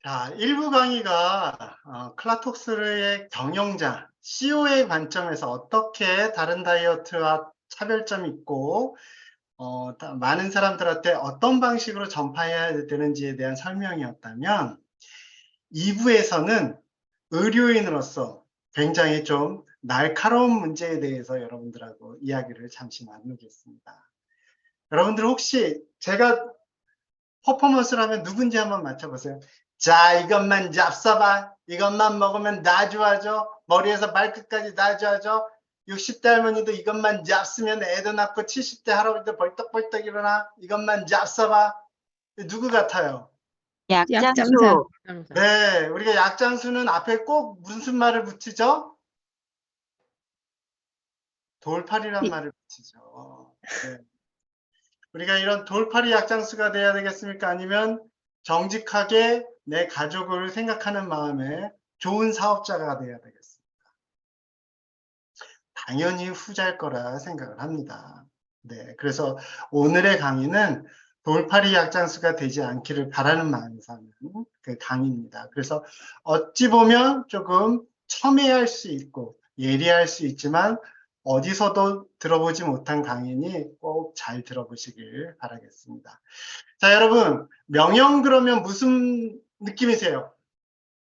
자, 일부 강의가 클라톡스의 경영자, CEO의 관점에서 어떻게 다른 다이어트와 차별점이 있고 많은 사람들한테 어떤 방식으로 전파해야 되는지에 대한 설명이었다면 2부에서는 의료인으로서 굉장히 좀 날카로운 문제에 대해서 여러분들하고 이야기를 잠시 나누겠습니다. 여러분들 혹시 제가 퍼포먼스를 하면 누군지 한번 맞춰보세요. 자, 이것만 잡숴봐. 이것만 먹으면 다 좋아져. 머리에서 발끝까지 다 좋아져. 60대 할머니도 이것만 잡수면 애도 낳고 70대 할아버지도 벌떡벌떡 일어나. 이것만 잡숴봐. 누구 같아요? 약장수. 네, 우리가 약장수는 앞에 꼭 무슨 말을 붙이죠? 돌팔이란 말을 붙이죠. 네. 우리가 이런 돌팔이 약장수가 돼야 되겠습니까? 아니면 정직하게 내 가족을 생각하는 마음에 좋은 사업자가 돼야 되겠습니까? 당연히 후자일 거라 생각을 합니다. 네, 그래서 오늘의 강의는 돌팔이 약장수가 되지 않기를 바라는 마음에서 하는 그 강의입니다. 그래서 어찌 보면 조금 첨예할 수 있고 예리할 수 있지만 어디서도 들어보지 못한 강의니 꼭 잘 들어보시길 바라겠습니다. 자, 여러분, 명령 그러면 무슨 느낌이세요?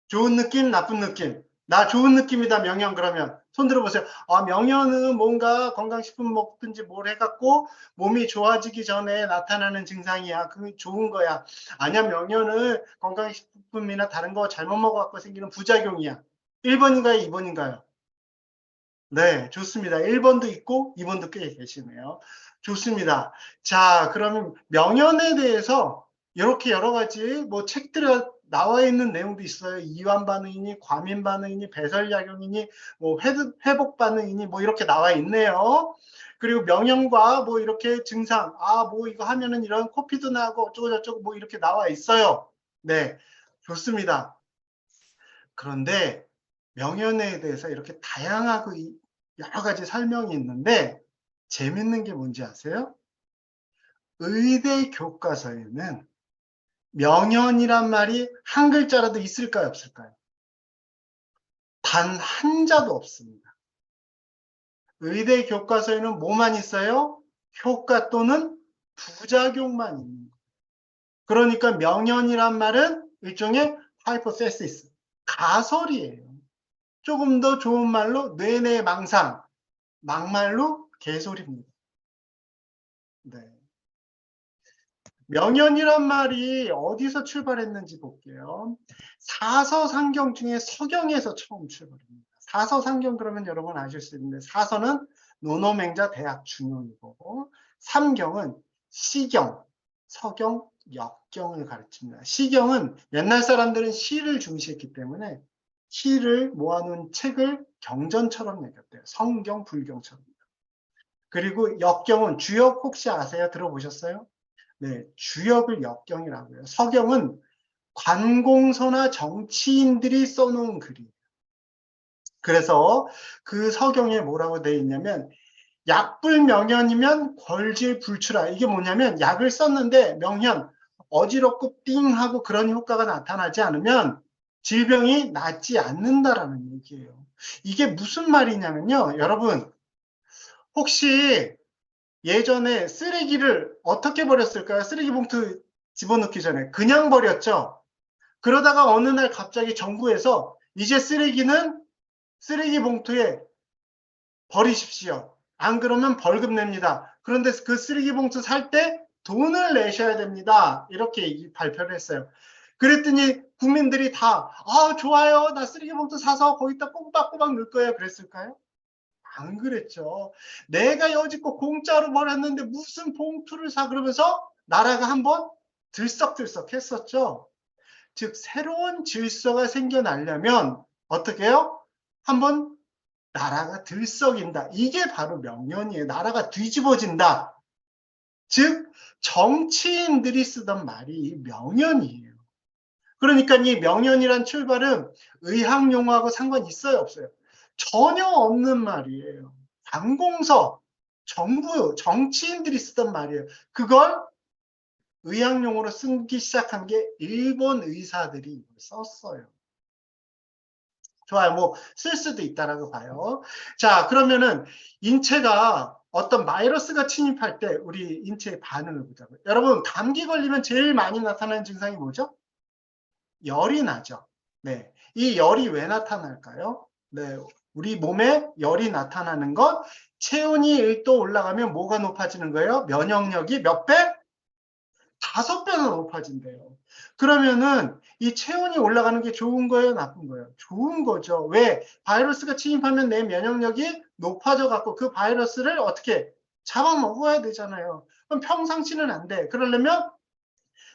좋은 느낌, 나쁜 느낌? 나 좋은 느낌이다, 명령 그러면. 손 들어보세요. 명령은 뭔가 건강식품 먹든지 뭘 해갖고 몸이 좋아지기 전에 나타나는 증상이야. 그게 좋은 거야. 아니야, 명령은 건강식품이나 다른 거 잘못 먹어갖고 생기는 부작용이야. 1번인가요, 2번인가요? 네, 좋습니다. 1번도 있고 2번도 꽤 계시네요. 좋습니다. 자, 그러면 명연에 대해서 이렇게 여러 가지 뭐 책들에 나와 있는 내용도 있어요. 이완 반응이니, 과민 반응이니, 배설작용이니, 뭐 회복 반응이니, 뭐 이렇게 나와 있네요. 그리고 명령과 뭐 이렇게 증상, 뭐 이거 하면은 이런 코피도 나고 어쩌고저쩌고 뭐 이렇게 나와 있어요. 네, 좋습니다. 그런데 명연에 대해서 이렇게 다양하고 여러 가지 설명이 있는데 재밌는 게 뭔지 아세요? 의대 교과서에는 명연이란 말이 한 글자라도 있을까요, 없을까요? 단 한 자도 없습니다. 의대 교과서에는 뭐만 있어요? 효과 또는 부작용만 있는 거예요. 그러니까 명연이란 말은 일종의 하이포세시스, 가설이에요. 조금 더 좋은 말로 뇌내망상, 막말로 개소리입니다. 네. 명연이란 말이 어디서 출발했는지 볼게요. 사서상경 중에 서경에서 처음 출발합니다. 사서상경 그러면 여러분 아실 수 있는데 사서는 노노맹자 대학 중용이고 삼경은 시경, 서경, 역경을 가르칩니다. 시경은 옛날 사람들은 시를 중시했기 때문에 시를 모아놓은 책을 경전처럼 내겼대요. 성경, 불경처럼. 그리고 역경은 주역 혹시 아세요? 들어보셨어요? 네, 주역을 역경이라고 해요. 서경은 관공서나 정치인들이 써놓은 글이에요. 그래서 그 서경에 뭐라고 되어 있냐면 약불명현이면 걸질불출하. 이게 뭐냐면 약을 썼는데 명현, 어지럽고 띵하고 그런 효과가 나타나지 않으면 질병이 낫지 않는다라는 얘기예요. 이게 무슨 말이냐면요. 여러분 혹시 예전에 쓰레기를 어떻게 버렸을까요? 쓰레기 봉투 집어넣기 전에 그냥 버렸죠. 그러다가 어느 날 갑자기 정부에서 이제 쓰레기는 쓰레기 봉투에 버리십시오. 안 그러면 벌금 냅니다. 그런데 그 쓰레기 봉투 살 때 돈을 내셔야 됩니다. 이렇게 발표를 했어요. 그랬더니 국민들이 다 좋아요. 나 쓰레기 봉투 사서 거기다 꼬박꼬박 넣을 거예요. 그랬을까요? 안 그랬죠. 내가 여지껏 공짜로 버렸는데 무슨 봉투를 사 그러면서 나라가 한번 들썩들썩 했었죠. 즉 새로운 질서가 생겨나려면 어떻게 해요? 한번 나라가 들썩인다. 이게 바로 명령이에요. 나라가 뒤집어진다. 즉 정치인들이 쓰던 말이 명연이에요. 그러니까 이 명연이란 출발은 의학용어하고 상관이 있어요, 없어요? 전혀 없는 말이에요. 관공서, 정부, 정치인들이 쓰던 말이에요. 그걸 의학용어로 쓰기 시작한 게 일본 의사들이 이걸 썼어요. 좋아요. 뭐 쓸 수도 있다라고 봐요. 자, 그러면은 인체가 어떤 바이러스가 침입할 때 우리 인체의 반응을 보자고요. 여러분, 감기 걸리면 제일 많이 나타나는 증상이 뭐죠? 열이 나죠. 네. 이 열이 왜 나타날까요? 네. 우리 몸에 열이 나타나는 건 체온이 1도 올라가면 뭐가 높아지는 거예요? 면역력이 몇 배? 5배나 높아진대요. 그러면은 이 체온이 올라가는 게 좋은 거예요? 나쁜 거예요? 좋은 거죠. 왜? 바이러스가 침입하면 내 면역력이 높아져 갖고 그 바이러스를 어떻게 잡아먹어야 되잖아요. 그럼 평상시는 안 돼. 그러려면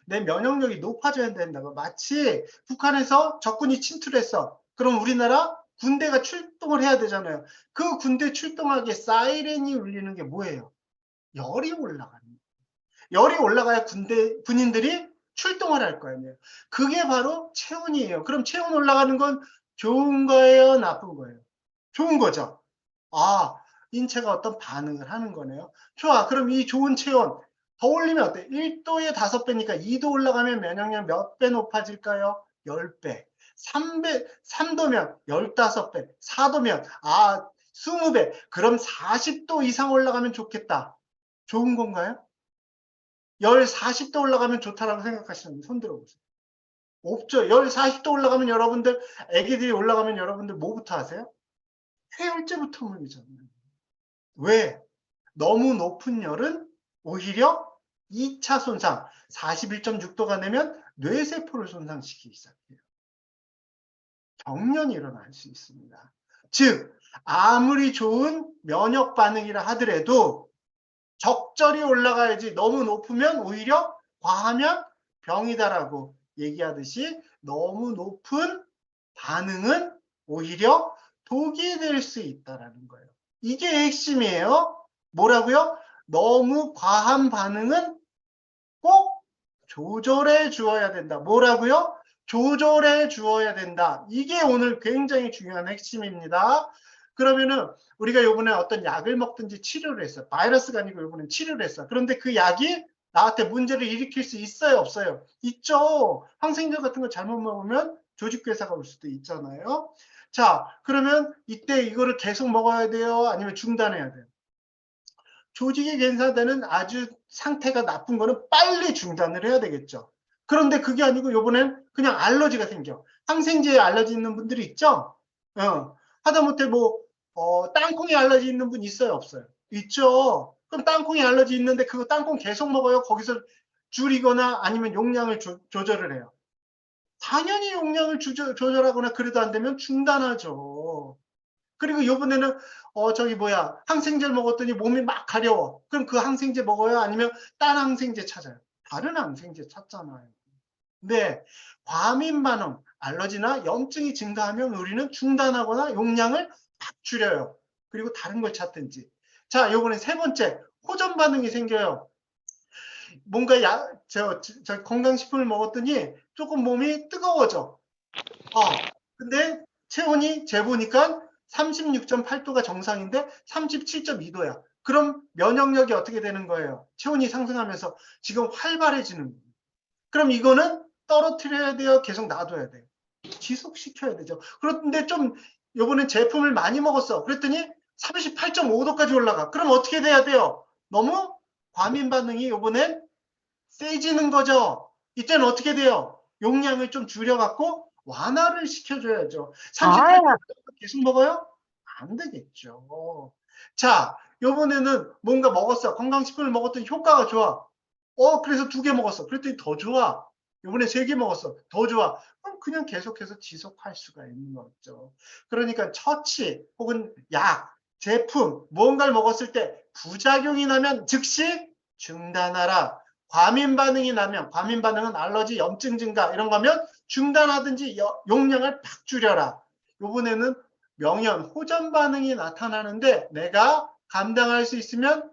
내 면역력이 높아져야 된다고. 마치 북한에서 적군이 침투했어. 그럼 우리나라 군대가 출동을 해야 되잖아요. 그 군대 출동하기에 사이렌이 울리는 게 뭐예요? 열이 올라가는 거예요. 열이 올라가야 군인들이 출동을 할 거 아니에요. 그게 바로 체온이에요. 그럼 체온 올라가는 건 좋은 거예요? 나쁜 거예요? 좋은 거죠. 아, 인체가 어떤 반응을 하는 거네요. 좋아. 그럼 이 좋은 체온 더 올리면 어때? 1도에 5배니까 2도 올라가면 면역력 몇 배 높아질까요? 10배. 3도면 15배. 4도면 20배. 그럼 40도 이상 올라가면 좋겠다. 좋은 건가요? 열 40도 올라가면 좋다라고 생각하시는 분 손 들어보세요. 없죠. 열 40도 올라가면 여러분들, 애기들이 올라가면 여러분들 뭐부터 하세요? 해열제부터 먹이잖아요. 왜? 너무 높은 열은 오히려 2차 손상, 41.6도가 되면 뇌세포를 손상시키기 시작해요. 경련이 일어날 수 있습니다. 즉, 아무리 좋은 면역 반응이라 하더라도 적절히 올라가야지 너무 높으면 오히려 과하면 병이다라고 얘기하듯이 너무 높은 반응은 오히려 독이 될 수 있다라는 거예요. 이게 핵심이에요. 뭐라고요? 너무 과한 반응은 꼭 조절해 주어야 된다. 뭐라고요? 조절해 주어야 된다. 이게 오늘 굉장히 중요한 핵심입니다. 그러면은 우리가 요번에 어떤 약을 먹든지 치료를 했어. 바이러스가 아니고 요번엔 치료를 했어. 그런데 그 약이 나한테 문제를 일으킬 수 있어요? 없어요? 있죠. 항생제 같은 거 잘못 먹으면 조직괴사가 올 수도 있잖아요. 자, 그러면 이때 이거를 계속 먹어야 돼요? 아니면 중단해야 돼요? 조직이 괜찮다는 아주 상태가 나쁜 거는 빨리 중단을 해야 되겠죠. 그런데 그게 아니고 요번엔 그냥 알러지가 생겨. 항생제에 알러지 있는 분들이 있죠? 하다못해 땅콩에 알러지 있는 분 있어요? 없어요? 있죠. 그럼 땅콩에 알러지 있는데 그거 땅콩 계속 먹어요? 거기서 줄이거나 아니면 용량을 조절을 해요? 당연히 용량을 조절하거나 그래도 안 되면 중단하죠. 그리고 요번에는 항생제를 먹었더니 몸이 막 가려워. 그럼 그 항생제 먹어요? 아니면 딴 항생제 찾아요? 다른 항생제 찾잖아요. 근데 과민 반응, 알러지나 염증이 증가하면 우리는 중단하거나 용량을 팍 줄여요. 그리고 다른 걸 찾든지. 자, 요번에 세 번째, 호전 반응이 생겨요. 뭔가 저 건강식품을 먹었더니 조금 몸이 뜨거워져. 근데 체온이 재보니까 36.8도가 정상인데 37.2도야. 그럼 면역력이 어떻게 되는 거예요? 체온이 상승하면서 지금 활발해지는 거예요. 그럼 이거는 떨어뜨려야 돼요? 계속 놔둬야 돼요? 지속시켜야 되죠. 그런데 좀 요번에 제품을 많이 먹었어. 그랬더니 38.5도까지 올라가. 그럼 어떻게 돼야 돼요? 너무 과민 반응이 요번엔 세지는 거죠. 이때는 어떻게 돼요? 용량을 좀 줄여갖고 완화를 시켜줘야죠. 38도 계속 먹어요? 안 되겠죠. 자, 요번에는 뭔가 먹었어. 건강식품을 먹었더니 효과가 좋아. 그래서 2개 먹었어. 그랬더니 더 좋아. 요번에 3개 먹었어. 더 좋아. 그럼 그냥 계속해서 지속할 수가 있는 거죠. 그러니까 처치 혹은 약, 제품, 무언가를 먹었을 때 부작용이 나면 즉시 중단하라. 과민 반응이 나면, 과민 반응은 알러지, 염증 증가 이런 거면 중단하든지 용량을 팍 줄여라. 요번에는 명현, 호전 반응이 나타나는데 내가 감당할 수 있으면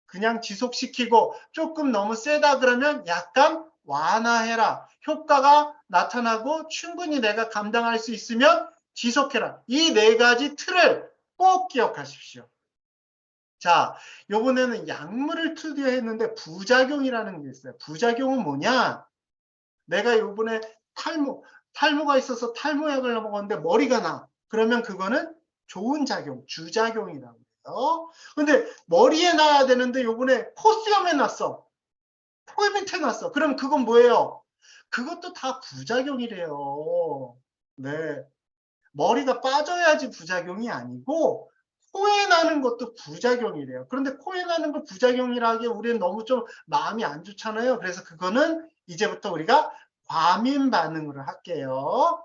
그냥 지속시키고 조금 너무 세다 그러면 약간 완화해라. 효과가 나타나고 충분히 내가 감당할 수 있으면 지속해라. 이 4가지 틀을 꼭 기억하십시오. 자, 요번에는 약물을 투여했는데 부작용이라는 게 있어요. 부작용은 뭐냐? 내가 요번에 탈모가 있어서 탈모약을 먹었는데 머리가 나. 그러면 그거는 좋은 작용, 주작용이라고 해요. 근데 머리에 나야 되는데 요번에 콧수염에 났어. 코 밑에 났어. 그럼 그건 뭐예요? 그것도 다 부작용이래요. 네. 머리가 빠져야지 부작용이 아니고 코에 나는 것도 부작용이래요. 그런데 코에 나는 거 부작용이라 하기에 우리는 너무 좀 마음이 안 좋잖아요. 그래서 그거는 이제부터 우리가 과민 반응으로 할게요.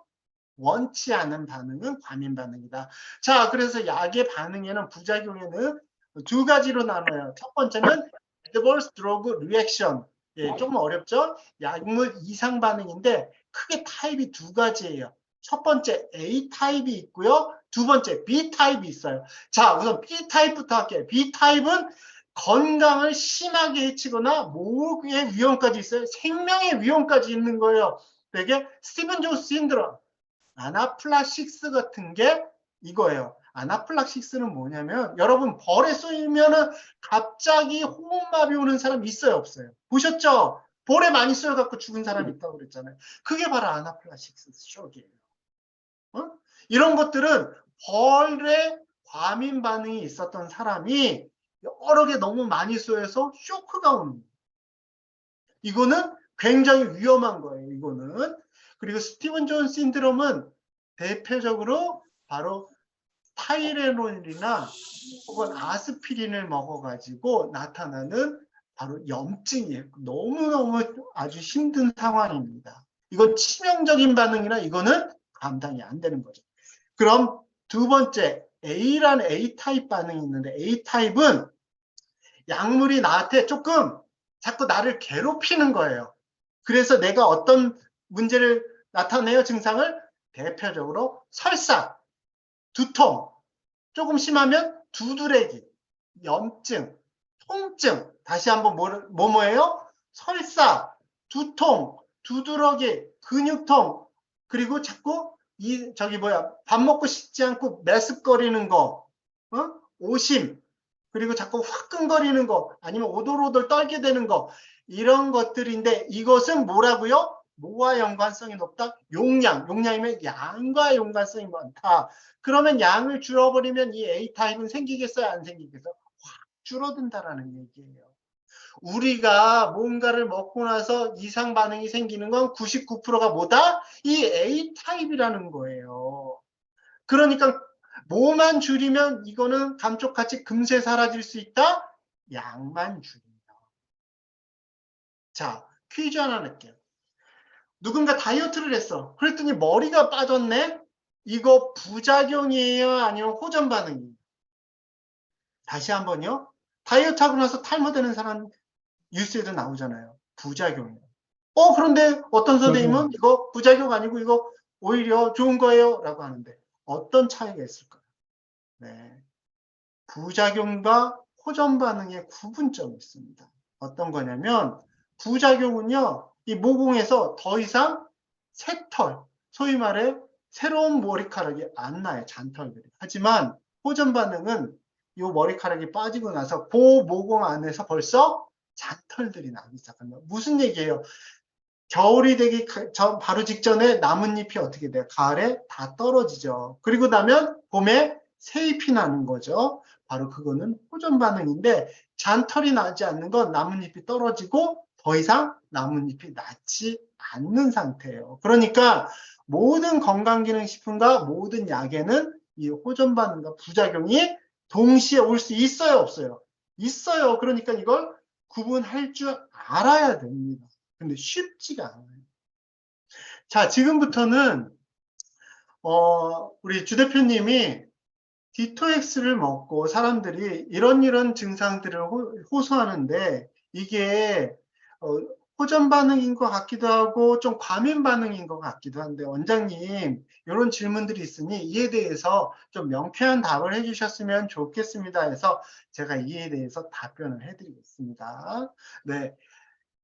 원치 않은 반응은 과민 반응이다. 자, 그래서 약의 반응에는 부작용에는 두 가지로 나눠요. 첫 번째는 adverse drug reaction. 예, 조금 어렵죠? 약물 이상 반응인데 크게 타입이 두 가지예요. 첫 번째 A 타입이 있고요. 두 번째 B 타입이 있어요. 자, 우선 B 타입부터 할게요. B 타입은 건강을 심하게 해치거나 목의 위험까지 있어요. 생명의 위험까지 있는 거예요. 되게 스티븐 존스 신드롬, 아나플락시스 같은 게 이거예요. 아나플락시스는 뭐냐면 여러분 벌에 쏘이면은 갑자기 호흡마비 오는 사람 있어요, 없어요? 보셨죠? 벌에 많이 쏘여갖고 죽은 사람 있다고 그랬잖아요. 그게 바로 아나플락시스 쇼크예요. 어? 이런 것들은 벌에 과민 반응이 있었던 사람이 여러 개 너무 많이 쏘여서 쇼크가 오는 거예요. 이거는 굉장히 위험한 거예요. 이거는. 그리고 스티븐 존 신드롬은 대표적으로 바로 타이레놀이나 혹은 아스피린을 먹어가지고 나타나는 바로 염증이에요. 너무너무 아주 힘든 상황입니다. 이건 치명적인 반응이라 이거는 감당이 안 되는 거죠. 그럼 두 번째 A라는 A타입 반응이 있는데 A타입은 약물이 나한테 조금 자꾸 나를 괴롭히는 거예요. 그래서 내가 어떤 문제를 나타내요, 증상을? 대표적으로 설사, 두통, 조금 심하면 두드레기, 염증, 통증. 다시 한번 뭐예요? 설사, 두통, 두드러기, 근육통, 그리고 자꾸 밥 먹고 싶지 않고 메습거리는 거, 오심, 그리고 자꾸 화끈거리는 거, 아니면 오돌오돌 떨게 되는 거, 이런 것들인데 이것은 뭐라고요? 뭐와 연관성이 높다? 용량이면 양과 연관성이 많다. 그러면 양을 줄여버리면 이 A타입은 생기겠어요? 안 생기겠어요? 확 줄어든다라는 얘기예요. 우리가 뭔가를 먹고 나서 이상 반응이 생기는 건 99%가 뭐다? 이 A타입이라는 거예요. 그러니까 뭐만 줄이면 이거는 감쪽같이 금세 사라질 수 있다? 양만 줄인다. 자, 퀴즈 하나 낼게요. 누군가 다이어트를 했어. 그랬더니 머리가 빠졌네? 이거 부작용이에요? 아니면 호전 반응이에요? 다시 한번요. 다이어트 하고 나서 탈모되는 사람 뉴스에도 나오잖아요. 부작용이에요. 그런데 어떤 선생님은 이거 부작용 아니고 이거 오히려 좋은 거예요? 라고 하는데 어떤 차이가 있을까요? 네. 부작용과 호전 반응의 구분점이 있습니다. 어떤 거냐면 부작용은요. 이 모공에서 더 이상 새털, 소위 말해 새로운 머리카락이 안 나요. 잔털들이. 하지만 호전 반응은 이 머리카락이 빠지고 나서 그 모공 안에서 벌써 잔털들이 나기 시작합니다. 무슨 얘기예요? 겨울이 되기 바로 직전에 나뭇잎이 어떻게 돼요? 가을에 다 떨어지죠. 그리고 나면 봄에 새잎이 나는 거죠. 바로 그거는 호전 반응인데 잔털이 나지 않는 건 나뭇잎이 떨어지고 더 이상 나뭇잎이 나지 않는 상태예요. 그러니까 모든 건강기능식품과 모든 약에는 이 호전 반응과 부작용이 동시에 올 수 있어요, 없어요? 있어요. 그러니까 이걸 구분할 줄 알아야 됩니다. 근데 쉽지가 않아요. 자, 지금부터는 우리 주 대표님이 디토엑스를 먹고 사람들이 이런 증상들을 호소하는데 이게 호전 반응인 것 같기도 하고 좀 과민 반응인 것 같기도 한데 원장님 이런 질문들이 있으니 이에 대해서 좀 명쾌한 답을 해주셨으면 좋겠습니다 해서 제가 이에 대해서 답변을 해드리겠습니다. 네.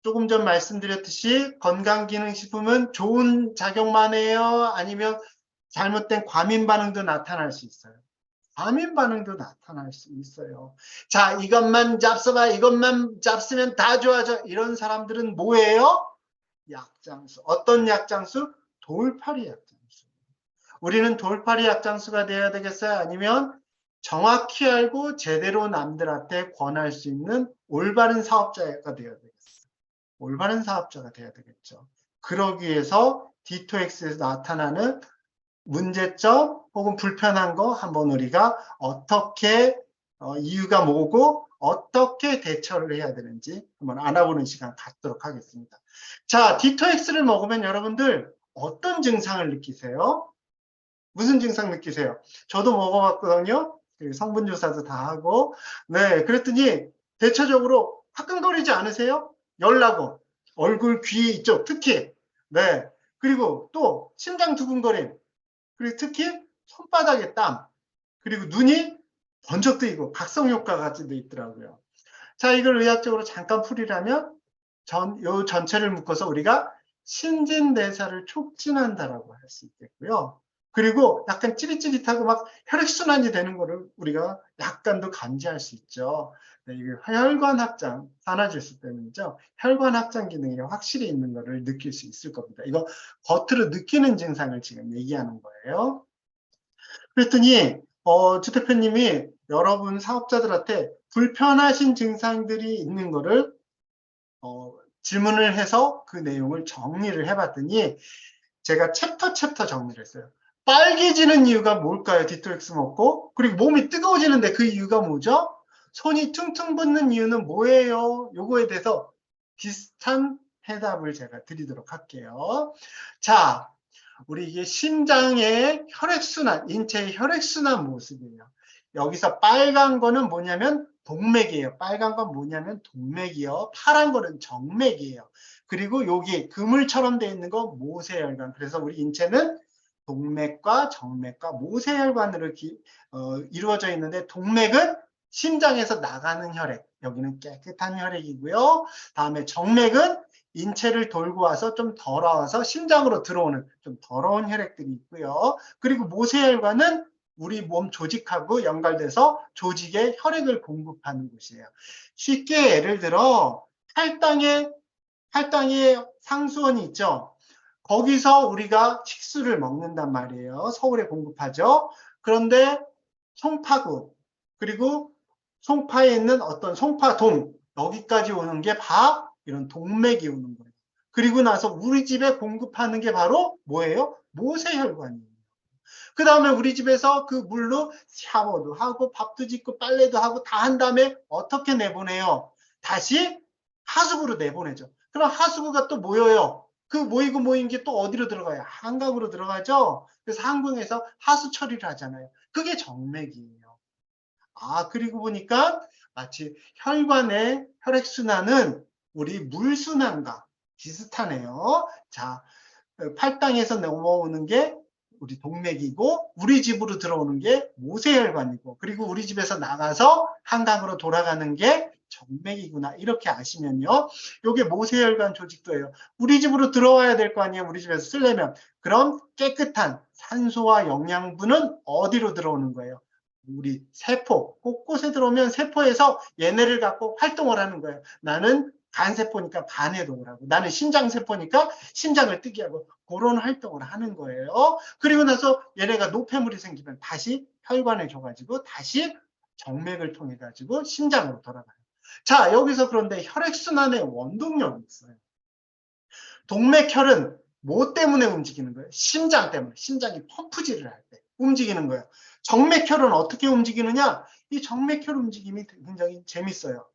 조금 전 말씀드렸듯이 건강기능식품은 좋은 작용만 해요? 아니면 잘못된 과민 반응도 나타날 수 있어요. 과민 반응도 나타날 수 있어요. 자, 이것만 잡숴봐. 이것만 잡수면 다 좋아져. 이런 사람들은 뭐예요? 약장수. 어떤 약장수? 돌팔이 약장수. 우리는 돌팔이 약장수가 돼야 되겠어요? 아니면 정확히 알고 제대로 남들한테 권할 수 있는 올바른 사업자가 되어야 되겠어요? 올바른 사업자가 돼야 되겠죠. 그러기 위해서 D2X에서 나타나는 문제점 혹은 불편한 거 한번 우리가 어떻게 이유가 뭐고 어떻게 대처를 해야 되는지 한번 알아보는 시간 갖도록 하겠습니다. 자, D2X를 먹으면 여러분들 어떤 증상을 느끼세요? 무슨 증상 느끼세요? 저도 먹어봤거든요. 성분 조사도 다 하고. 네, 그랬더니 대체적으로 화끈거리지 않으세요? 열나고 얼굴, 귀 이쪽 특히. 네, 그리고 또 심장 두근거림. 그리고 특히 손바닥에 땀, 그리고 눈이 번쩍 뜨이고 각성 효과까지도 있더라고요. 자, 이걸 의학적으로 잠깐 풀이라면 요 전체를 묶어서 우리가 신진대사를 촉진한다라고 할 수 있겠고요. 그리고 약간 찌릿찌릿하고 막 혈액순환이 되는 거를 우리가 약간 더 감지할 수 있죠. 네, 이게 혈관 확장, 산화질소 때문이죠. 혈관 확장 기능이 확실히 있는 거를 느낄 수 있을 겁니다. 이거 겉으로 느끼는 증상을 지금 얘기하는 거예요. 그랬더니 주 대표님이 여러분 사업자들한테 불편하신 증상들이 있는 거를 질문을 해서 그 내용을 정리를 해봤더니 제가 챕터 정리를 했어요. 빨개지는 이유가 뭘까요? D2X 먹고. 그리고 몸이 뜨거워지는데 그 이유가 뭐죠? 손이 퉁퉁 붓는 이유는 뭐예요? 요거에 대해서 비슷한 해답을 제가 드리도록 할게요. 자, 우리 이게 심장의 혈액순환, 인체의 혈액순환 모습이에요. 여기서 빨간 거는 뭐냐면 동맥이에요. 빨간 건 뭐냐면 동맥이요. 파란 거는 정맥이에요. 그리고 여기 그물처럼 되어 있는 거 모세혈관. 그래서 우리 인체는 동맥과 정맥과 모세혈관으로 이루어져 있는데 동맥은 심장에서 나가는 혈액. 여기는 깨끗한 혈액이고요. 다음에 정맥은 인체를 돌고 와서 좀 더러워서 심장으로 들어오는 좀 더러운 혈액들이 있고요. 그리고 모세혈관은 우리 몸 조직하고 연결돼서 조직에 혈액을 공급하는 곳이에요. 쉽게 예를 들어 팔당에 상수원이 있죠. 거기서 우리가 식수를 먹는단 말이에요. 서울에 공급하죠. 그런데 송파구 그리고 송파에 있는 어떤 송파동 여기까지 오는 게 이런 동맥이 오는 거예요. 그리고 나서 우리 집에 공급하는 게 바로 뭐예요? 모세혈관이에요. 그 다음에 우리 집에서 그 물로 샤워도 하고 밥도 짓고 빨래도 하고 다 한 다음에 어떻게 내보내요? 다시 하수구로 내보내죠. 그럼 하수구가 또 모여요. 그 모인 게 또 어디로 들어가요? 한강으로 들어가죠. 그래서 한강에서 하수 처리를 하잖아요. 그게 정맥이에요. 그리고 보니까 마치 혈관의 혈액순환은 우리 물순환과 비슷하네요. 자, 팔당에서 넘어오는 게 우리 동맥이고 우리 집으로 들어오는 게 모세혈관이고 그리고 우리 집에서 나가서 한강으로 돌아가는 게 정맥이구나 이렇게 아시면요. 이게 모세혈관 조직도예요. 우리 집으로 들어와야 될 거 아니에요. 우리 집에서 쓰려면. 그럼 깨끗한 산소와 영양분은 어디로 들어오는 거예요? 우리 세포, 곳곳에 들어오면 세포에서 얘네를 갖고 활동을 하는 거예요. 나는 간세포니까 간에 동을하고 나는 심장세포니까 심장을 뜨게 하고 그런 활동을 하는 거예요. 그리고 나서 얘네가 노폐물이 생기면 다시 혈관에 줘가지고 다시 정맥을 통해 가지고 심장으로 돌아가요. 자, 여기서 그런데 혈액순환의 원동력이 있어요. 동맥혈은 뭐 때문에 움직이는 거예요? 심장 때문에. 심장이 펌프질을 할 때 움직이는 거예요. 정맥혈은 어떻게 움직이느냐? 이 정맥혈 움직임이 굉장히 재밌어요.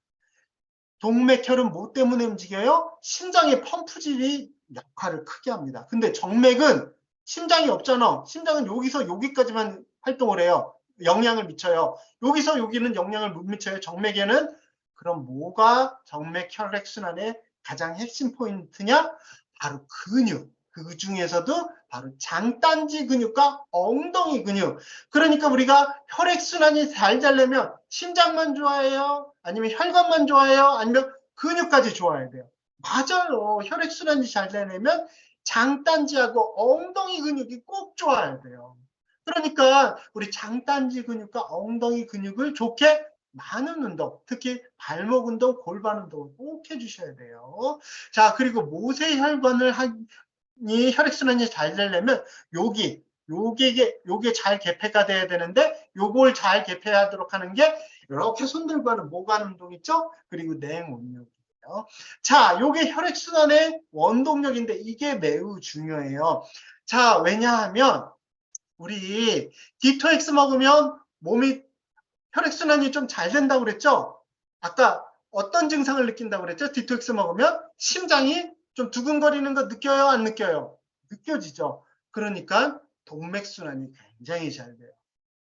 동맥혈은 뭐 때문에 움직여요? 심장의 펌프질이 역할을 크게 합니다. 근데 정맥은 심장이 없잖아. 심장은 여기서 여기까지만 활동을 해요. 영향을 미쳐요. 여기서 여기는 영향을 못 미쳐요. 정맥에는. 그럼 뭐가 정맥 혈액순환의 가장 핵심 포인트냐? 바로 근육. 그 중에서도 바로 장단지 근육과 엉덩이 근육. 그러니까 우리가 혈액순환이 잘 되려면 심장만 좋아해요? 아니면 혈관만 좋아해요? 아니면 근육까지 좋아야 돼요? 맞아요. 혈액순환이 잘 되려면 장단지하고 엉덩이 근육이 꼭 좋아야 돼요. 그러니까 우리 장단지 근육과 엉덩이 근육을 좋게 많은 운동, 특히 발목 운동, 골반 운동을 꼭 해주셔야 돼요. 자, 그리고 모세혈관을 이 혈액순환이 잘 되려면 요게 잘 개폐가 돼야 되는데 요걸 잘 개폐하도록 하는 게 이렇게 손 들고 하는 모관 운동 있죠? 그리고 냉온욕이에요. 자, 요게 혈액순환의 원동력인데 이게 매우 중요해요. 자, 왜냐하면 우리 D2X 먹으면 몸이 혈액순환이 좀 잘 된다고 그랬죠? 아까 어떤 증상을 느낀다고 그랬죠? D2X 먹으면 심장이 좀 두근거리는 거 느껴요? 안 느껴요? 느껴지죠? 그러니까 동맥순환이 굉장히 잘 돼요.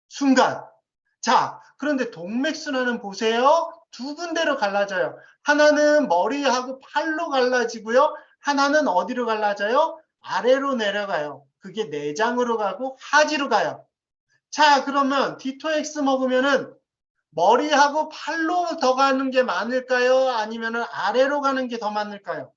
순간. 자, 그런데 동맥순환은 보세요. 두 군데로 갈라져요. 하나는 머리하고 팔로 갈라지고요. 하나는 어디로 갈라져요? 아래로 내려가요. 그게 내장으로 가고 하지로 가요. 자, 그러면 D2X 먹으면은 머리하고 팔로 더 가는 게 많을까요? 아니면은 아래로 가는 게 더 많을까요?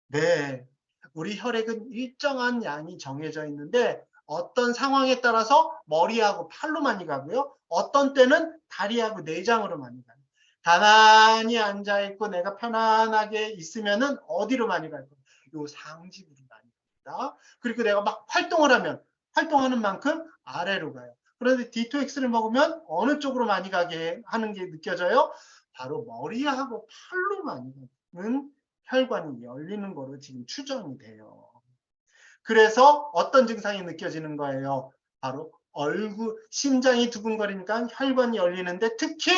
네. 우리 혈액은 일정한 양이 정해져 있는데 어떤 상황에 따라서 머리하고 팔로 많이 가고요. 어떤 때는 다리하고 내장으로 많이 가요. 가만히 앉아있고 내가 편안하게 있으면은 어디로 많이 갈까요? 요 상지부로 많이 갑니다. 그리고 내가 막 활동을 하면 활동하는 만큼 아래로 가요. 그런데 D2X를 먹으면 어느 쪽으로 많이 가게 하는 게 느껴져요? 바로 머리하고 팔로 많이 가는 혈관이 열리는 거로 지금 추정이 돼요. 그래서 어떤 증상이 느껴지는 거예요? 바로 얼굴, 심장이 두근거리니까 혈관이 열리는데 특히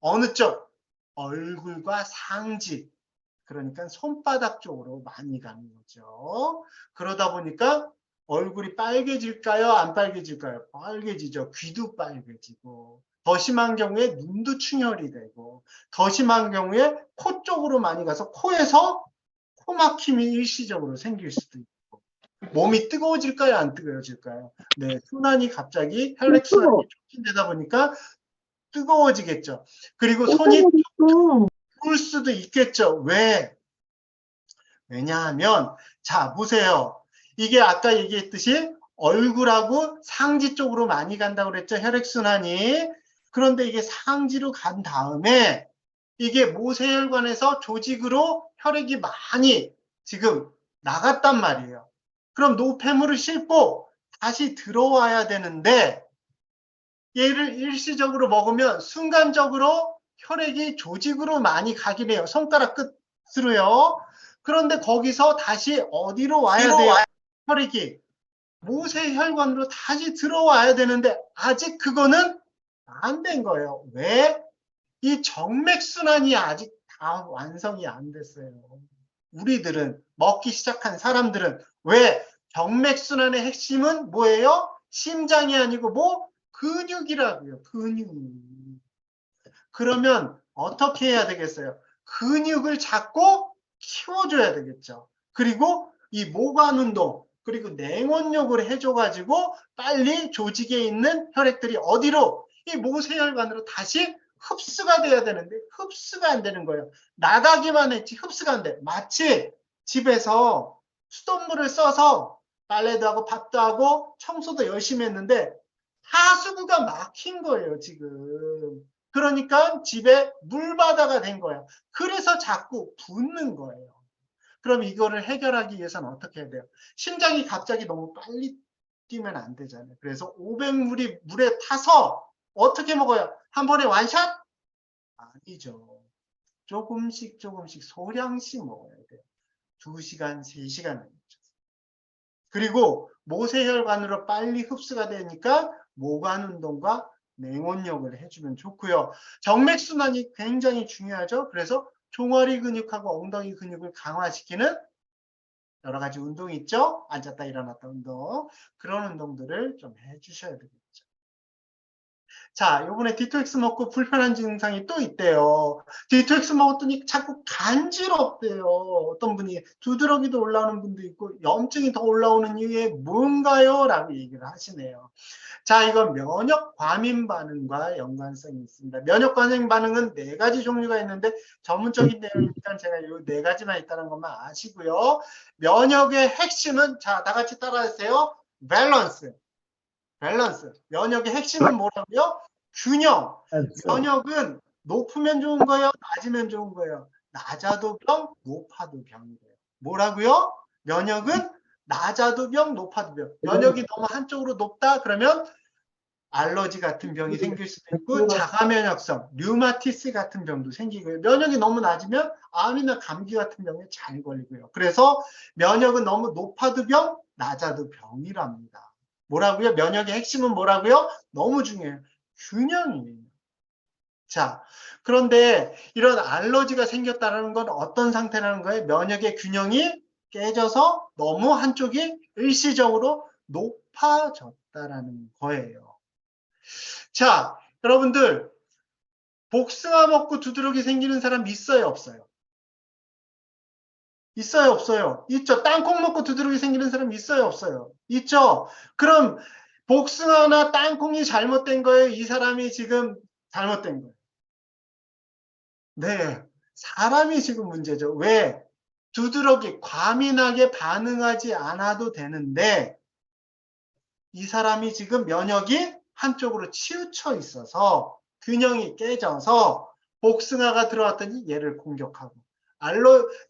어느 쪽? 얼굴과 상지, 그러니까 손바닥 쪽으로 많이 가는 거죠. 그러다 보니까 얼굴이 빨개질까요? 안 빨개질까요? 빨개지죠. 귀도 빨개지고 더 심한 경우에 눈도 충혈이 되고 더 심한 경우에 코 쪽으로 많이 가서 코에서 코 막힘이 일시적으로 생길 수도 있고 몸이 뜨거워질까요? 안 뜨거워질까요? 네, 순환이 갑자기 혈액순환이 촉진되다 보니까 뜨거워지겠죠. 그리고 손이 추울 수도 있겠죠. 왜? 왜냐하면 자 보세요. 이게 아까 얘기했듯이 얼굴하고 상지 쪽으로 많이 간다고 그랬죠. 혈액순환이. 그런데 이게 상지로 간 다음에 이게 모세혈관에서 조직으로 혈액이 많이 지금 나갔단 말이에요. 그럼 노폐물을 싣고 다시 들어와야 되는데 얘를 일시적으로 먹으면 순간적으로 혈액이 조직으로 많이 가긴 해요. 손가락 끝으로요. 그런데 거기서 다시 어디로 와야 돼요? 혈액이 모세혈관으로 다시 들어와야 되는데 아직 그거는 안 된 거예요. 왜? 이 정맥순환이 아직 다 완성이 안 됐어요. 우리들은 먹기 시작한 사람들은 왜? 정맥순환의 핵심은 뭐예요? 심장이 아니고 뭐? 근육이라고요. 근육. 그러면 어떻게 해야 되겠어요? 근육을 잡고 키워줘야 되겠죠. 그리고 이 모관 운동, 그리고 냉온욕을 해줘가지고 빨리 조직에 있는 혈액들이 어디로? 이 모세혈관으로 다시 흡수가 돼야 되는데 흡수가 안 되는 거예요. 나가기만 했지 흡수가 안 돼. 마치 집에서 수돗물을 써서 빨래도 하고 밥도 하고 청소도 열심히 했는데 하수구가 막힌 거예요, 지금. 그러니까 집에 물바다가 된 거야. 그래서 자꾸 붓는 거예요. 그럼 이거를 해결하기 위해서는 어떻게 해야 돼요? 심장이 갑자기 너무 빨리 뛰면 안 되잖아요. 그래서 500ml이 물에 타서 어떻게 먹어요? 한 번에 완샷? 아니죠. 조금씩 조금씩 소량씩 먹어야 돼요. 2시간, 3시간. 그리고 모세혈관으로 빨리 흡수가 되니까 모관 운동과 냉온욕을 해주면 좋고요. 정맥순환이 굉장히 중요하죠. 그래서 종아리 근육하고 엉덩이 근육을 강화시키는 여러 가지 운동이 있죠. 앉았다 일어났다 운동. 그런 운동들을 좀 해주셔야 되겠죠. 자, 요번에 D2X 먹고 불편한 증상이 또 있대요. D2X 먹었더니 자꾸 간지럽대요. 어떤 분이 두드러기도 올라오는 분도 있고 염증이 더 올라오는 이유에 뭔가요? 라고 얘기를 하시네요. 자, 이건 면역 과민 반응과 연관성이 있습니다. 면역 과민 반응은 4가지 종류가 있는데 전문적인 내용이니까 제가 이 4가지만 있다는 것만 아시고요. 면역의 핵심은 자, 다 같이 따라하세요. 밸런스. 밸런스. 면역의 핵심은 뭐라고요? 균형. 면역은 높으면 좋은 거예요? 낮으면 좋은 거예요? 낮아도 병, 높아도 병이래요. 뭐라고요? 면역은 낮아도 병, 높아도 병. 면역이 너무 한쪽으로 높다? 그러면 알러지 같은 병이 생길 수도 있고 자가면역성, 류마티스 같은 병도 생기고요. 면역이 너무 낮으면 암이나 감기 같은 병에 잘 걸리고요. 그래서 면역은 너무 높아도 병, 낮아도 병이랍니다. 뭐라고요? 면역의 핵심은 뭐라고요? 너무 중요해요. 균형이에요. 자, 그런데 이런 알러지가 생겼다는 건 어떤 상태라는 거예요? 면역의 균형이 깨져서 너무 한쪽이 일시적으로 높아졌다라는 거예요. 자, 여러분들, 복숭아 먹고 두드러기 생기는 사람 있어요, 없어요? 있어요, 없어요? 있죠. 땅콩 먹고 두드러기 생기는 사람 있어요, 없어요? 있죠. 그럼 복숭아나 땅콩이 잘못된 거예요? 이 사람이 지금 잘못된 거예요? 네, 사람이 지금 문제죠. 왜? 두드러기 과민하게 반응하지 않아도 되는데 이 사람이 지금 면역이 한쪽으로 치우쳐 있어서 균형이 깨져서 복숭아가 들어왔더니 얘를 공격하고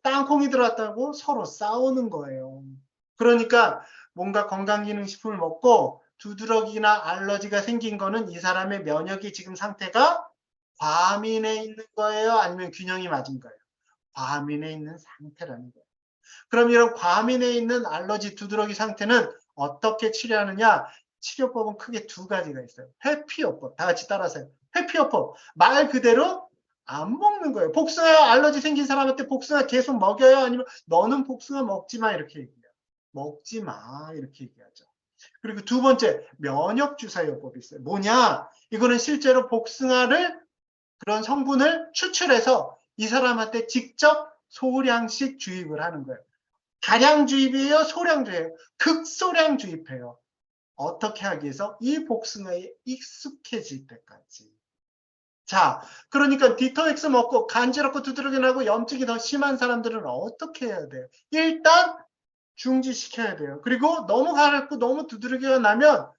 땅콩이 들어왔다고 서로 싸우는 거예요. 그러니까 뭔가 건강기능식품을 먹고 두드러기나 알러지가 생긴 거는 이 사람의 면역이 지금 상태가 과민해 있는 거예요? 아니면 균형이 맞은 거예요? 과민해 있는 상태라는 거예요. 그럼 이런 과민해 있는 알러지 두드러기 상태는 어떻게 치료하느냐? 치료법은 크게 두 가지가 있어요. 회피요법. 다 같이 따라하세요. 회피요법. 말 그대로 안 먹는 거예요. 복숭아 알러지 생긴 사람한테 복숭아 계속 먹여요? 아니면 너는 복숭아 먹지 마 이렇게 얘기해요. 먹지 마 이렇게 얘기하죠. 그리고 두 번째 면역주사요법이 있어요. 뭐냐? 이거는 실제로 복숭아를 그런 성분을 추출해서 이 사람한테 직접 소량씩 주입을 하는 거예요. 다량 주입이에요? 소량 주입이에요? 극소량 주입해요. 어떻게 하기 위해서? 이 복숭아에 익숙해질 때까지. 자, 그러니까 디토엑스 먹고 간지럽고 두드러기 나고 염증이 더 심한 사람들은 어떻게 해야 돼요? 일단 중지시켜야 돼요. 그리고 너무 가렵고 너무 두드러기가 나면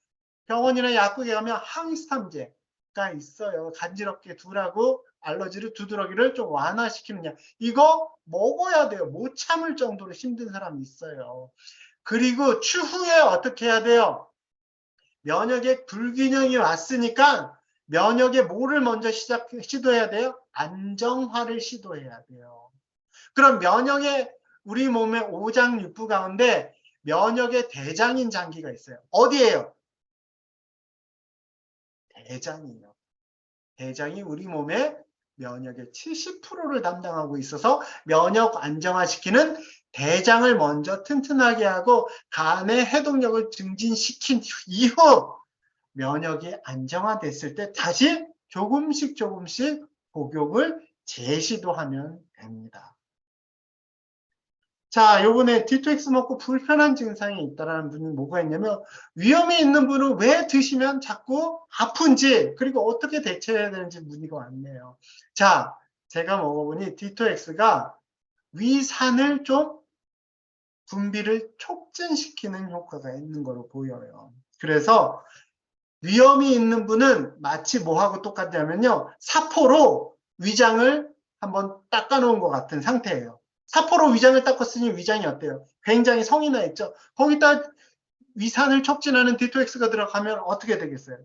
병원이나 약국에 가면 항히스탐제가 있어요. 간지럽게 두라고 알러지를 두드러기를 좀 완화시키는 약. 이거 먹어야 돼요. 못 참을 정도로 힘든 사람이 있어요. 그리고 추후에 어떻게 해야 돼요? 면역의 불균형이 왔으니까 면역의 뭐를 먼저 시도해야 돼요? 안정화를 시도해야 돼요. 그럼 면역의 우리 몸의 오장육부 가운데 면역의 대장인 장기가 있어요. 어디예요? 대장이요. 대장이 우리 몸의 면역의 70%를 담당하고 있어서 면역 안정화시키는 대장을 먼저 튼튼하게 하고 간의 해독력을 증진시킨 이후 면역이 안정화됐을 때 다시 조금씩 복용을 재시도하면 됩니다. 자, 요번에 디토엑스 먹고 불편한 증상이 있다라는 분이 뭐가 있냐면 위험이 있는 분은 왜 드시면 자꾸 아픈지 그리고 어떻게 대처해야 되는지 문의가 왔네요. 자, 제가 먹어보니 디토엑스가 위산을 좀 분비를 촉진시키는 효과가 있는 걸로 보여요. 그래서 위험이 있는 분은 마치 뭐하고 똑같냐면요. 사포로 위장을 한번 닦아놓은 것 같은 상태예요. 사포로 위장을 닦았으니 위장이 어때요? 굉장히 성이 나 있죠. 거기다 위산을 촉진하는 디토엑스가 들어가면 어떻게 되겠어요?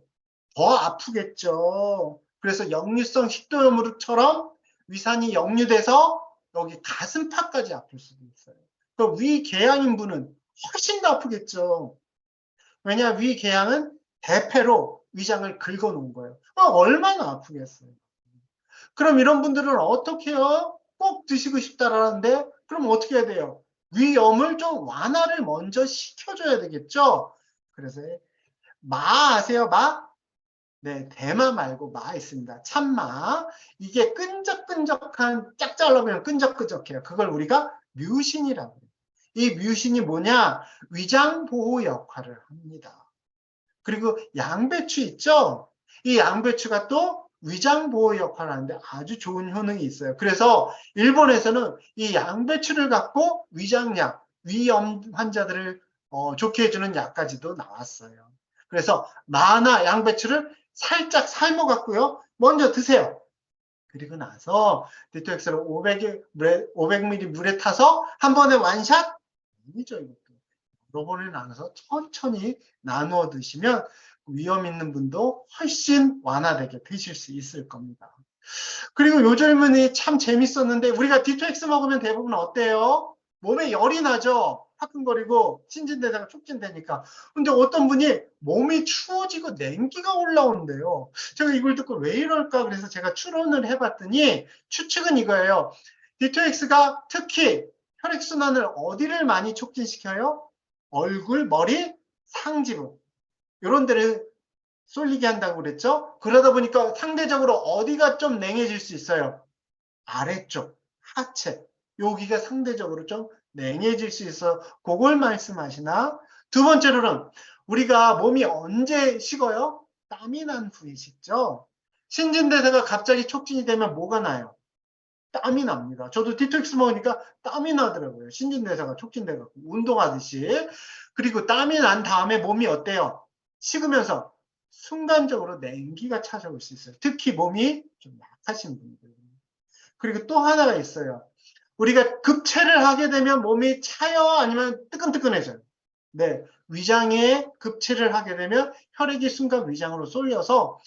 더 아프겠죠. 그래서 역류성 식도염처럼 위산이 역류돼서 여기 가슴팍까지 아플 수도 있어요. 그럼 위궤양인 분은 훨씬 더 아프겠죠. 왜냐 위궤양은 대패로 위장을 긁어놓은 거예요. 얼마나 아프겠어요. 그럼 이런 분들은 어떻게 해요? 꼭 드시고 싶다라는데 그럼 어떻게 해야 돼요? 위염을 좀 완화를 먼저 시켜줘야 되겠죠. 그래서 마 아세요? 마? 네, 대마 말고 마 있습니다. 참마. 이게 끈적끈적한 짝 잘라보면 끈적끈적해요. 그걸 우리가 뮤신이라고 해요. 이 뮤신이 뭐냐? 위장 보호 역할을 합니다. 그리고 양배추 있죠? 이 양배추가 또 위장 보호 역할을 하는데 아주 좋은 효능이 있어요. 그래서 일본에서는 이 양배추를 갖고 위장약, 위염 환자들을 좋게 해주는 약까지도 나왔어요. 그래서 마나 양배추를 살짝 삶아갖고요. 먼저 드세요. 그리고 나서 디토엑스를 500ml 물에 타서 한 번에 완샷? 아니죠, 이것도. 여러 번에 나눠서 천천히 나누어 드시면 위험 있는 분도 훨씬 완화되게 드실 수 있을 겁니다. 그리고 요 질문이 참 재밌었는데, 우리가 디토엑스 먹으면 대부분 어때요? 몸에 열이 나죠? 화끈거리고 신진대사가 촉진되니까. 근데 어떤 분이 몸이 추워지고 냉기가 올라오는데요. 제가 이걸 듣고 왜 이럴까? 그래서 제가 추론을 해봤더니 추측은 이거예요. 디토엑스가 특히 혈액순환을 어디를 많이 촉진시켜요? 얼굴, 머리, 상지부. 이런 데를 쏠리게 한다고 그랬죠? 그러다 보니까 상대적으로 어디가 좀 냉해질 수 있어요? 아래쪽, 하체. 여기가 상대적으로 좀 냉해질 수 있어. 그걸 말씀하시나? 두 번째로는 우리가 몸이 언제 식어요? 땀이 난 후에 식죠? 신진대사가 갑자기 촉진이 되면 뭐가 나요? 땀이 납니다. 저도 디톡스 먹으니까 땀이 나더라고요. 신진대사가 촉진돼갖고 운동하듯이. 그리고 땀이 난 다음에 몸이 어때요? 식으면서 순간적으로 냉기가 찾아올 수 있어요. 특히 몸이 좀 약하신 분들. 그리고 또 하나가 있어요. 우리가 급체를 하게 되면 몸이 차요? 아니면 뜨끈뜨끈해져요? 네. 위장에 급체를 하게 되면 혈액이 순간 위장으로 쏠려서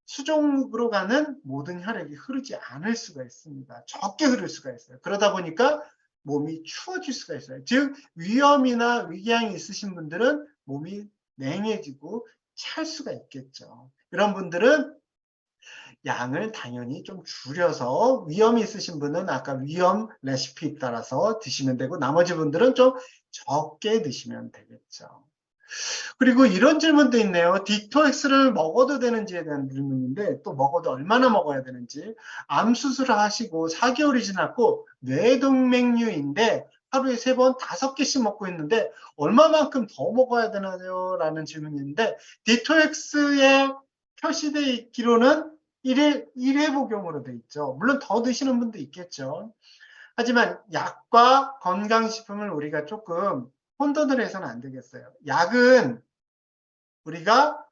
수종으로 가는 모든 혈액이 흐르지 않을 수가 있습니다. 적게 흐를 수가 있어요. 그러다 보니까 몸이 추워질 수가 있어요. 즉 위염이나 위궤양이 있으신 분들은 몸이 냉해지고 찰 수가 있겠죠. 이런 분들은 양을 당연히 좀 줄여서, 위염이 있으신 분은 아까 위염 레시피 따라서 드시면 되고, 나머지 분들은 좀 적게 드시면 되겠죠. 그리고 이런 질문도 있네요. 디토엑스를 먹어도 되는지에 대한 질문인데, 또 먹어도 얼마나 먹어야 되는지. 암 수술을 하시고 4개월이 지났고 뇌동맥류인데 하루에 3번 5개씩 먹고 있는데 얼마만큼 더 먹어야 되나요? 라는 질문인데, 디토엑스에 표시되어 있기로는 1회 복용으로 돼 있죠. 물론 더 드시는 분도 있겠죠. 하지만 약과 건강식품을 우리가 조금 혼돈을 해서는 안 되겠어요. 약은 우리가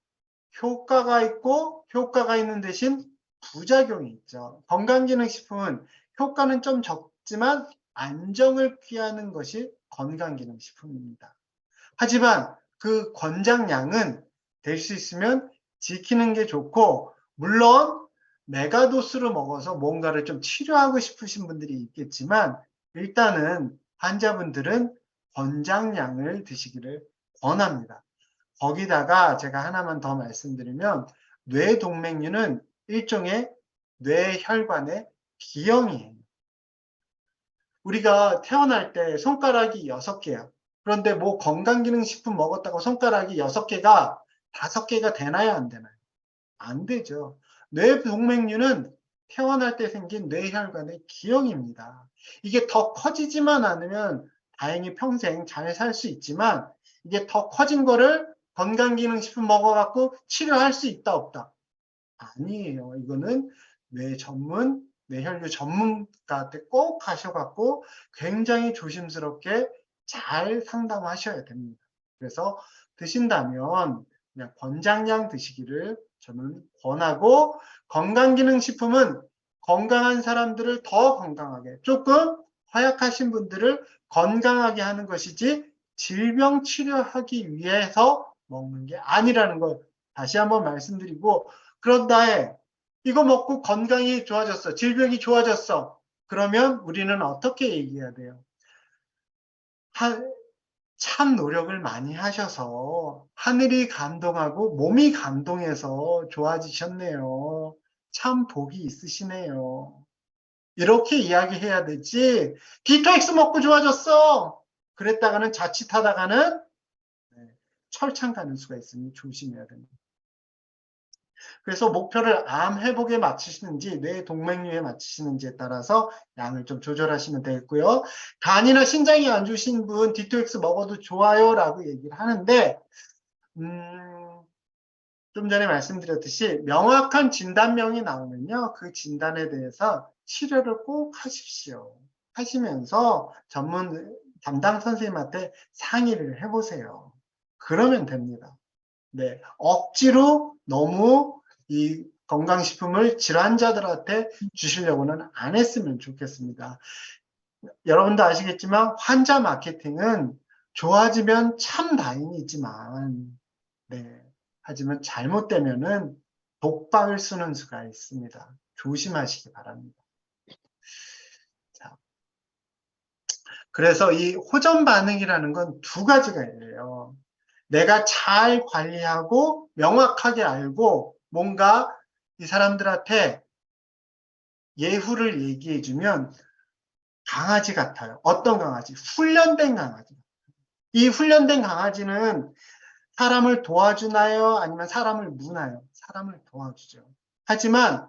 효과가 있고 효과가 있는 대신 부작용이 있죠. 건강기능식품은 효과는 좀 적지만 안정을 피하는 것이 건강기능식품입니다. 하지만 그 권장량은 될 수 있으면 지키는 게 좋고, 물론 메가도스로 먹어서 뭔가를 좀 치료하고 싶으신 분들이 있겠지만 일단은 환자분들은 권장량을 드시기를 권합니다. 거기다가 제가 하나만 더 말씀드리면, 뇌동맥류는 일종의 뇌혈관의 기형이에요. 우리가 태어날 때 손가락이 6개야. 그런데 뭐 건강기능식품 먹었다고 손가락이 6개가 5개가 되나요? 안 되나요? 안 되죠. 뇌동맥류는 태어날 때 생긴 뇌혈관의 기형입니다. 이게 더 커지지만 않으면 다행히 평생 잘 살 수 있지만, 이게 더 커진 거를 건강기능식품 먹어갖고 치료할 수 있다 없다? 아니에요. 이거는 뇌혈류 전문가한테 꼭 가셔갖고 굉장히 조심스럽게 잘 상담하셔야 됩니다. 그래서 드신다면 그냥 권장량 드시기를 저는 권하고, 건강기능식품은 건강한 사람들을 더 건강하게, 조금 허약하신 분들을 건강하게 하는 것이지 질병 치료하기 위해서 먹는 게 아니라는 걸 다시 한번 말씀드리고, 그런다에 이거 먹고 건강이 좋아졌어, 질병이 좋아졌어, 그러면 우리는 어떻게 얘기해야 돼요? 참 노력을 많이 하셔서 하늘이 감동하고 몸이 감동해서 좋아지셨네요. 참 복이 있으시네요. 이렇게 이야기해야 되지, 디토엑스 먹고 좋아졌어, 그랬다가는 자칫하다가는 철창 가는 수가 있으니 조심해야 됩니다. 그래서 목표를 암 회복에 맞추시는지 뇌 동맥류에 맞추시는지에 따라서 양을 좀 조절하시면 되겠고요. 간이나 신장이 안 좋으신 분 디토엑스 먹어도 좋아요 라고 얘기를 하는데, 좀 전에 말씀드렸듯이 명확한 진단명이 나오면요, 그 진단에 대해서 치료를 꼭 하십시오. 하시면서 전문 담당 선생님한테 상의를 해보세요. 그러면 됩니다. 네, 억지로 너무 이 건강식품을 질환자들한테 주시려고는 안 했으면 좋겠습니다. 여러분도 아시겠지만 환자 마케팅은 좋아지면 참 다행이지만, 네, 하지만 잘못되면은 독박을 쓰는 수가 있습니다. 조심하시기 바랍니다. 자, 그래서 이 호전 반응이라는 건 두 가지가 있어요. 내가 잘 관리하고 명확하게 알고 뭔가 이 사람들한테 예후를 얘기해주면 강아지 같아요. 어떤 강아지? 훈련된 강아지. 이 훈련된 강아지는 사람을 도와주나요? 아니면 사람을 무나요? 사람을 도와주죠. 하지만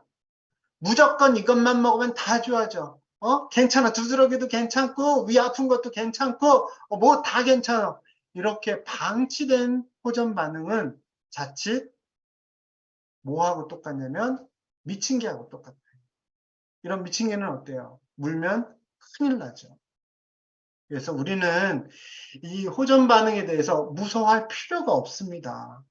무조건 이것만 먹으면 다 좋아져. 괜찮아. 두드러기도 괜찮고 위 아픈 것도 괜찮고 뭐 다 괜찮아. 이렇게 방치된 호전 반응은 자칫 뭐하고 똑같냐면 미친 개하고 똑같아요. 이런 미친 개는 어때요? 물면 큰일 나죠. 그래서 우리는 이 호전 반응에 대해서 무서워할 필요가 없습니다.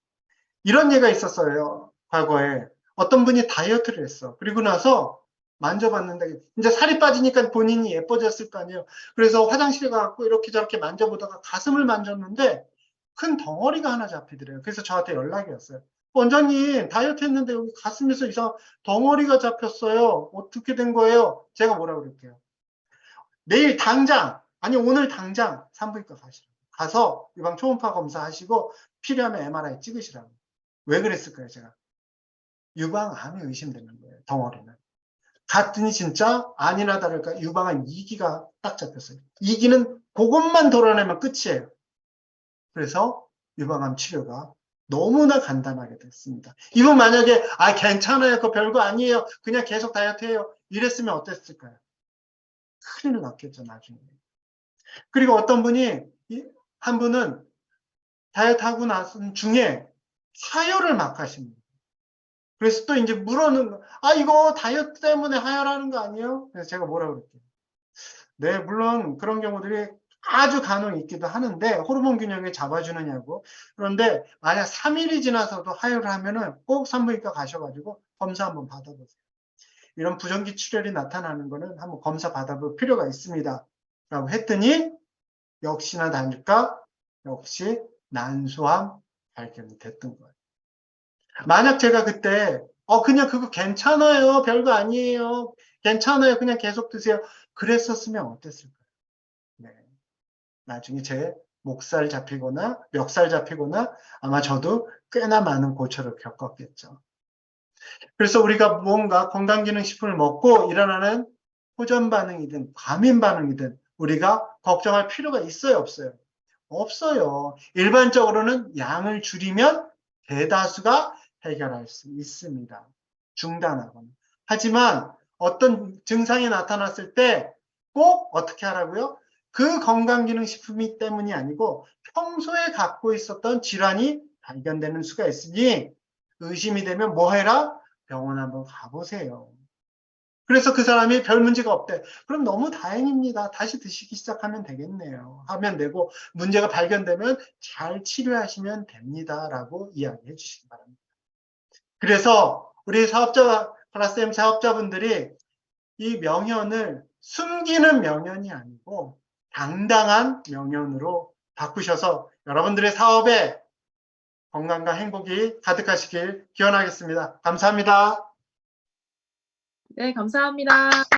이런 예가 있었어요. 과거에 어떤 분이 다이어트를 했어. 그리고 나서 만져봤는데 이제 살이 빠지니까 본인이 예뻐졌을 거 아니에요. 그래서 화장실에 가서 이렇게 저렇게 만져보다가 가슴을 만졌는데 큰 덩어리가 하나 잡히더래요. 그래서 저한테 연락이 왔어요. 원장님 다이어트 했는데 여기 가슴에서 이상 덩어리가 잡혔어요. 어떻게 된 거예요? 제가 뭐라 그럴게요. 내일 당장 아니 오늘 당장 산부인과 가시라고. 가서 유방 초음파 검사하시고 필요하면 MRI 찍으시라고. 왜 그랬을까요, 제가? 유방암이 의심되는 거예요, 덩어리는. 갔더니 진짜 아니나 다를까 유방암 2기가 딱 잡혔어요. 2기는 그것만 돌아내면 끝이에요. 그래서 유방암 치료가 너무나 간단하게 됐습니다. 이분 만약에 괜찮아요, 그거 별거 아니에요, 그냥 계속 다이어트해요, 이랬으면 어땠을까요? 큰일 났겠죠, 나중에. 그리고 어떤 분이, 한 분은 다이어트 하고 나선 중에 하혈을 막 하십니다. 그래서 또 이제 물어는, 이거 다이어트 때문에 하혈하는 거 아니에요? 그래서 제가 뭐라 그럴게요. 네, 물론 그런 경우들이 아주 간혹 있기도 하는데, 호르몬 균형을 잡아주느냐고. 그런데 만약 3일이 지나서도 하혈을 하면은 꼭 산부인과 가셔가지고 검사 한번 받아보세요. 이런 부정기 출혈이 나타나는 거는 한번 검사 받아볼 필요가 있습니다. 라고 했더니, 역시나 다를까? 역시 난소암 발견이 됐던 거예요. 만약 제가 그때 그냥 그거 괜찮아요, 별거 아니에요, 괜찮아요, 그냥 계속 드세요, 그랬었으면 어땠을까요? 네. 나중에 제 목살 잡히거나 멱살 잡히거나 아마 저도 꽤나 많은 고초를 겪었겠죠. 그래서 우리가 뭔가 건강기능식품을 먹고 일어나는 호전 반응이든 과민 반응이든 우리가 걱정할 필요가 있어요, 없어요? 없어요. 일반적으로는 양을 줄이면 대다수가 해결할 수 있습니다. 중단하거나. 하지만 어떤 증상이 나타났을 때 꼭 어떻게 하라고요? 그 건강기능식품이 때문이 아니고 평소에 갖고 있었던 질환이 발견되는 수가 있으니 의심이 되면 뭐 해라? 병원 한번 가보세요. 그래서 그 사람이 별 문제가 없대. 그럼 너무 다행입니다. 다시 드시기 시작하면 되겠네요. 하면 되고 문제가 발견되면 잘 치료하시면 됩니다. 라고 이야기해 주시기 바랍니다. 그래서 우리 플라스엠 사업자분들이 이 명현을 숨기는 명현이 아니고 당당한 명현으로 바꾸셔서 여러분들의 사업에 건강과 행복이 가득하시길 기원하겠습니다. 감사합니다. 네, 감사합니다.